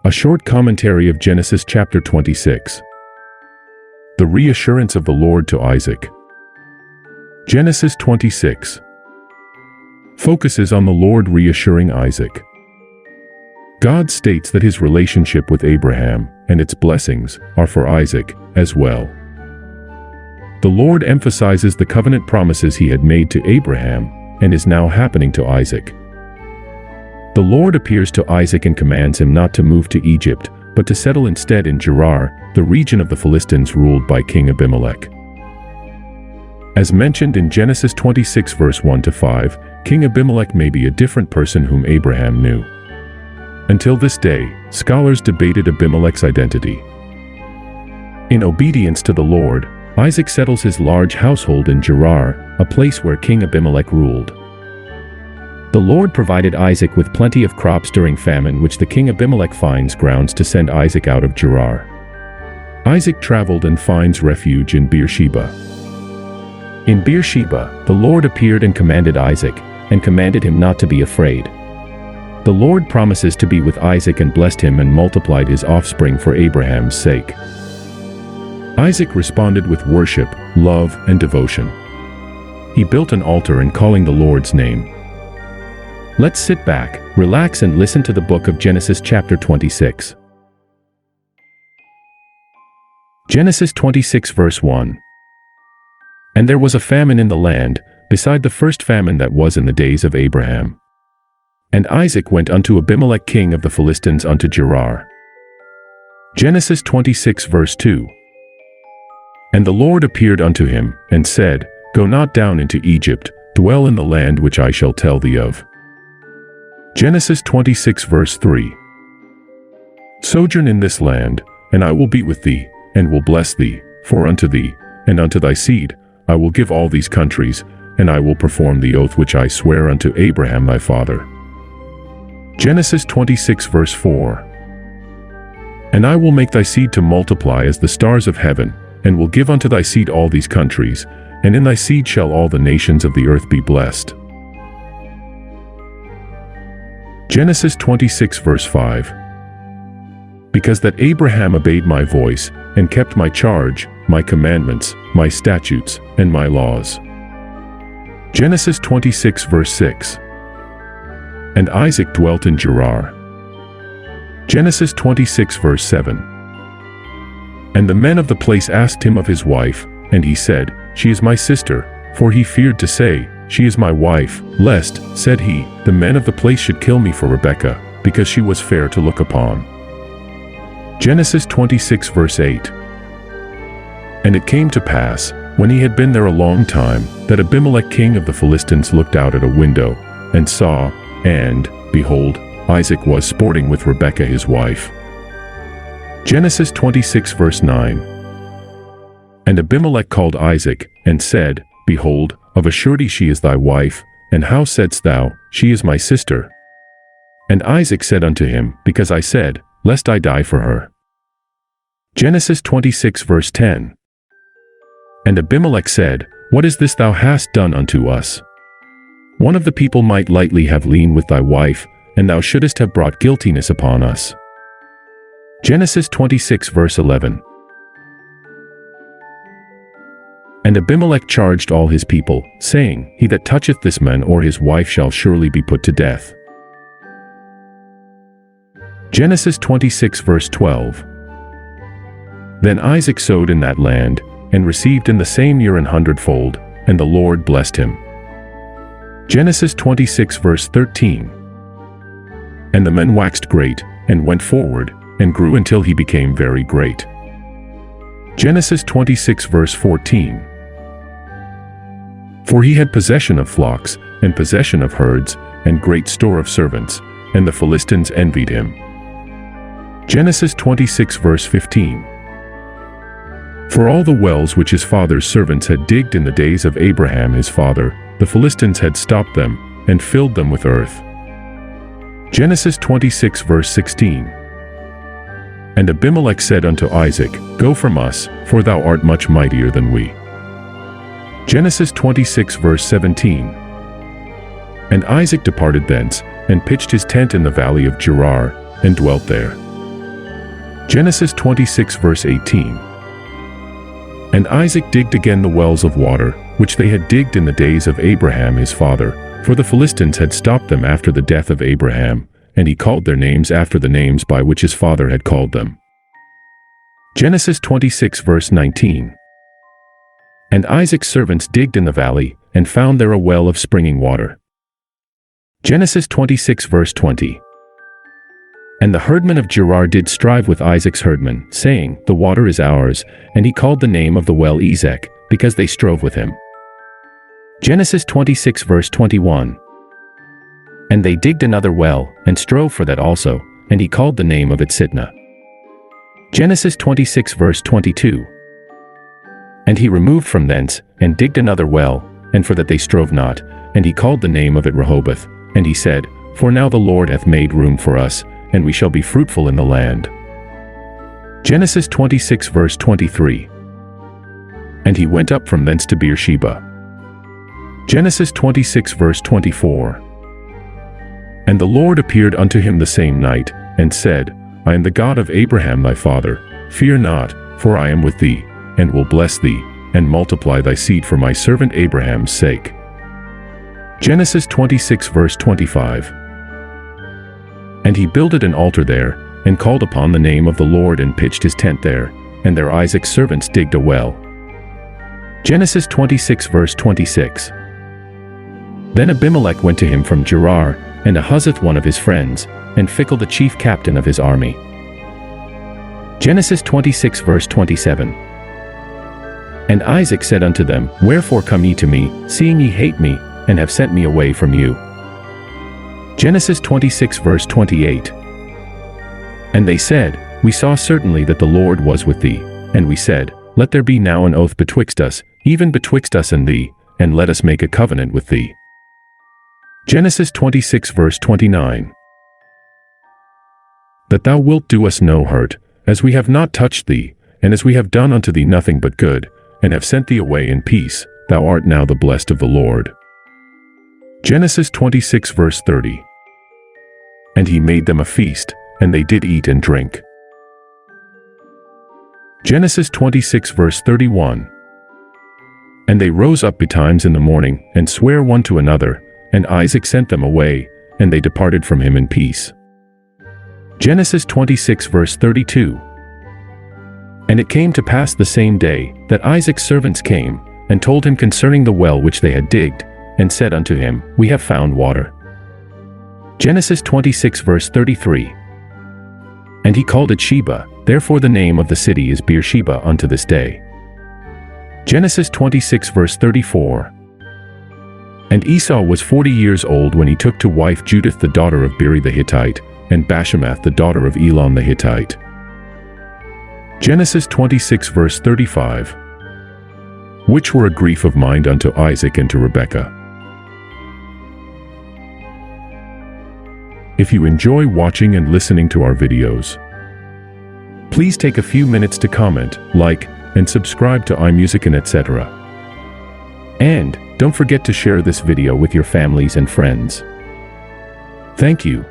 A short commentary of Genesis chapter 26. The reassurance of the Lord to Isaac. Genesis 26 focuses on the Lord reassuring Isaac. God states that his relationship with Abraham and its blessings are for Isaac as well. The Lord emphasizes the covenant promises he had made to Abraham and is now happening to Isaac. The Lord appears to Isaac and commands him not to move to Egypt, but to settle instead in Gerar, the region of the Philistines ruled by King Abimelech. As mentioned in Genesis 26 verse 1-5, King Abimelech may be a different person whom Abraham knew. Until this day, scholars debated Abimelech's identity. In obedience to the Lord, Isaac settles his large household in Gerar, a place where King Abimelech ruled. The Lord provided Isaac with plenty of crops during famine, which the king Abimelech finds grounds to send Isaac out of Gerar. Isaac traveled and finds refuge in Beersheba. In Beersheba, the Lord appeared and commanded Isaac, and commanded him not to be afraid. The Lord promises to be with Isaac and blessed him and multiplied his offspring for Abraham's sake. Isaac responded with worship, love, and devotion. He built an altar and calling the Lord's name. Let's sit back, relax and listen to the book of Genesis chapter 26. Genesis 26 verse 1. And there was a famine in the land, beside the first famine that was in the days of Abraham. And Isaac went unto Abimelech king of the Philistines unto Gerar. Genesis 26 verse 2. And the Lord appeared unto him, and said, Go not down into Egypt, dwell in the land which I shall tell thee of. Genesis 26 verse 3. Sojourn in this land, and I will be with thee, and will bless thee, for unto thee, and unto thy seed, I will give all these countries, and I will perform the oath which I swear unto Abraham thy father. Genesis 26 verse 4. And I will make thy seed to multiply as the stars of heaven, and will give unto thy seed all these countries, and in thy seed shall all the nations of the earth be blessed. Genesis 26 verse 5. Because that Abraham obeyed my voice, and kept my charge, my commandments, my statutes, and my laws. Genesis 26 verse 6. And Isaac dwelt in Gerar. Genesis 26 verse 7. And the men of the place asked him of his wife, and he said, She is my sister, for he feared to say, She is my wife, lest, said he, the men of the place should kill me for Rebekah, because she was fair to look upon. Genesis 26 verse 8. And it came to pass, when he had been there a long time, that Abimelech king of the Philistines looked out at a window, and saw, and, behold, Isaac was sporting with Rebekah his wife. Genesis 26 verse 9. And Abimelech called Isaac, and said, Behold, of a surety she is thy wife, and how saidst thou, She is my sister? And Isaac said unto him, Because I said, Lest I die for her. Genesis 26 verse 10. And Abimelech said, What is this thou hast done unto us? One of the people might lightly have lain with thy wife, and thou shouldest have brought guiltiness upon us. Genesis 26 verse 11. And Abimelech charged all his people, saying, He that toucheth this man or his wife shall surely be put to death. Genesis 26 verse 12. Then Isaac sowed in that land, and received in the same year 100-fold, and the Lord blessed him. Genesis 26 verse 13. And the men waxed great, and went forward, and grew until he became very great. Genesis 26 verse 14. For he had possession of flocks, and possession of herds, and great store of servants, and the Philistines envied him. Genesis 26 verse 15. For all the wells which his father's servants had digged in the days of Abraham his father, the Philistines had stopped them, and filled them with earth. Genesis 26 verse 16. And Abimelech said unto Isaac, Go from us, for thou art much mightier than we. Genesis 26 verse 17. And Isaac departed thence, and pitched his tent in the valley of Gerar, and dwelt there. Genesis 26 verse 18. And Isaac digged again the wells of water, which they had digged in the days of Abraham his father, for the Philistines had stopped them after the death of Abraham, and he called their names after the names by which his father had called them. Genesis 26 verse 19. And Isaac's servants digged in the valley, and found there a well of springing water. Genesis 26 verse 20. And the herdmen of Gerar did strive with Isaac's herdmen, saying, The water is ours, and he called the name of the well Ezek, because they strove with him. Genesis 26 verse 21. And they digged another well, and strove for that also, and he called the name of it Sitnah. Genesis 26 verse 22. And he removed from thence, and digged another well, and for that they strove not, and he called the name of it Rehoboth, and he said, For now the Lord hath made room for us, and we shall be fruitful in the land. Genesis 26 verse 23. And he went up from thence to Beersheba. Genesis 26 verse 24. And the Lord appeared unto him the same night, and said, I am the God of Abraham thy father, fear not, for I am with thee, and will bless thee, and multiply thy seed for my servant Abraham's sake. Genesis 26 verse 25. And he builded an altar there, and called upon the name of the Lord, and pitched his tent there, and there Isaac's servants digged a well. Genesis 26 verse 26. Then Abimelech went to him from Gerar, and Ahuzath one of his friends, and Phicol the chief captain of his army. Genesis 26 verse 27. And Isaac said unto them, Wherefore come ye to me, seeing ye hate me, and have sent me away from you? Genesis 26 verse 28. And they said, We saw certainly that the Lord was with thee, and we said, Let there be now an oath betwixt us, even betwixt us and thee, and let us make a covenant with thee. Genesis 26 verse 29. That thou wilt do us no hurt, as we have not touched thee, and as we have done unto thee nothing but good, and have sent thee away in peace, thou art now the blessed of the Lord. Genesis 26 verse 30. And he made them a feast, and they did eat and drink. Genesis 26 verse 31. And they rose up betimes in the morning, and sware one to another, and Isaac sent them away, and they departed from him in peace. Genesis 26 verse 32. And it came to pass the same day, that Isaac's servants came, and told him concerning the well which they had digged, and said unto him, We have found water. Genesis 26 verse 33. And he called it Sheba, therefore the name of the city is Beersheba unto this day. Genesis 26 verse 34. And Esau was 40 years old when he took to wife Judith the daughter of Beri the Hittite, and Bashemath the daughter of Elon the Hittite. Genesis 26 verse 35. Which were a grief of mind unto Isaac and to Rebekah. If you enjoy watching and listening to our videos, please take a few minutes to comment, like, and subscribe to iMUSICWKN-ETC. And don't forget to share this video with your families and friends. Thank you.